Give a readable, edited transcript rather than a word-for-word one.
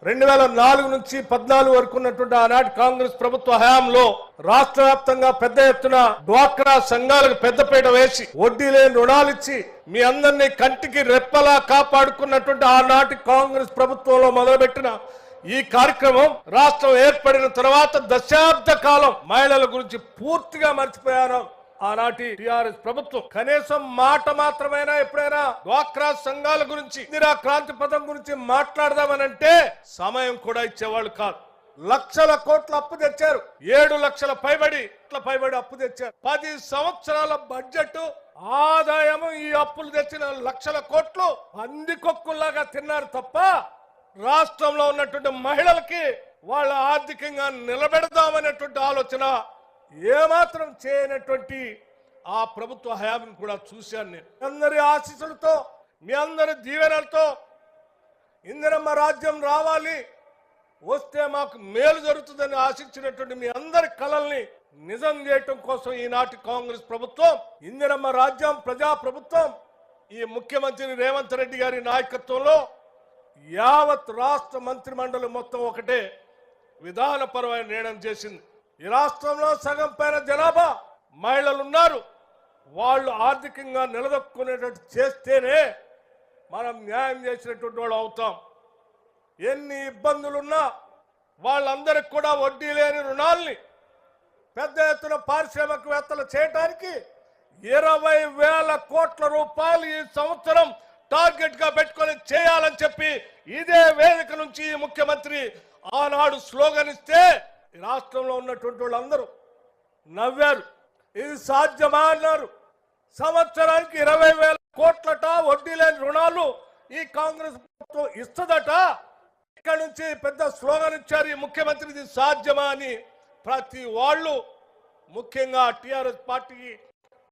2004 నుంచి 14 వరకు ఉన్నటువంటి ఆనాటి కాంగ్రెస్ ప్రభుత్వ హయాంలో రాష్ట్ర వ్యాప్తంగా పెద్ద ఎత్తున డ్వాక్రా సంఘాలకు పెద్దపీట వేసి వడ్డీ లేని రుణాలు ఇచ్చి మీ అందరినీ కంటికి రెప్పలా కాపాడుకున్నటువంటి ఆనాటి కాంగ్రెస్ ప్రభుత్వంలో మొదలుపెట్టిన ఈ కార్యక్రమం రాష్ట్రం ఏర్పడిన తర్వాత దశాబ్ద కాలం మహిళల గురించి పూర్తిగా మర్చిపోయారు ఆనాటి టిఆర్ఎస్ ప్రభుత్వం. కనీసం మాట మాత్రమైనా ఎప్పుడైనా డ్వాక్రా సంఘాల గురించి, ఇందిరా క్రాంతి పథకం గురించి మాట్లాడదామనంటే సమయం కూడా ఇచ్చేవాళ్ళు కాదు. లక్షల కోట్ల అప్పు తెచ్చారు, 7 లక్షల పైబడి అప్పు తెచ్చారు. 10 సంవత్సరాల బడ్జెట్ ఆదాయము ఈ అప్పులు తెచ్చిన లక్షల కోట్లు పందికొక్కుల్లాగా తిన్నారు తప్ప రాష్ట్రంలో ఉన్నటువంటి మహిళలకి వాళ్ళ ఆర్థికంగా నిలబెడదామనేటువంటి ఆలోచన ఏమాత్రం చేయనటువంటి ఆ ప్రభుత్వ హయాన్ని కూడా చూశాను నేను. అందరి ఆశీస్సులతో, మీ అందరి దీవెనలతో ఇందిరమ్మ రాజ్యం రావాలి, వస్తే మాకు మేలు జరుగుతుందని ఆశించినటువంటి మీ అందరి కలల్ని నిజం చేయటం కోసం ఈనాటి కాంగ్రెస్ ప్రభుత్వం ఇందిరమ్మ రాజ్యం ప్రజా ప్రభుత్వం ఈ ముఖ్యమంత్రి రేవంత్ రెడ్డి గారి నాయకత్వంలో యావత్ రాష్ట్ర మంత్రి మండలి మొత్తం ఒకటే విధానపరమైన నిర్ణయం చేసింది. ఈ రాష్ట్రంలో సగం పైన జనాభా మహిళలు ఉన్నారు. వాళ్ళు ఆర్థికంగా నిలదొక్కునేటట్టు చేస్తేనే మనం న్యాయం చేసినటువంటి వాళ్ళు అవుతాం. ఎన్ని ఇబ్బందులున్నా వాళ్ళందరికీ కూడా వడ్డీ లేని రుణాల్ని పెద్ద ఎత్తున పారిశ్రామికవేత్తలు చేయడానికి 20,000 కోట్ల రూపాయలు ఈ సంవత్సరం టార్గెట్ గా పెట్టుకొని చేయాలని చెప్పి ఇదే వేదిక నుంచి ముఖ్యమంత్రి ఆనాడు స్లోగన్ ఇస్తే రాష్ట్రంలో ఉన్నటువంటి వాళ్ళందరూ నవ్వారు. ఇది సాధ్యమా అన్నారు. సంవత్సరానికి 20,000 కోట్లట వడ్డీ లేని రుణాలు ఈ కాంగ్రెస్ ప్రభుత్వం ఇస్తుందట. ఇక్కడ నుంచి పెద్ద స్లోగన్ ఇచ్చారు ఈ ముఖ్యమంత్రి, ఇది సాధ్యమా అని. ప్రతి వాళ్ళు ముఖ్యంగా టిఆర్ఎస్ పార్టీకి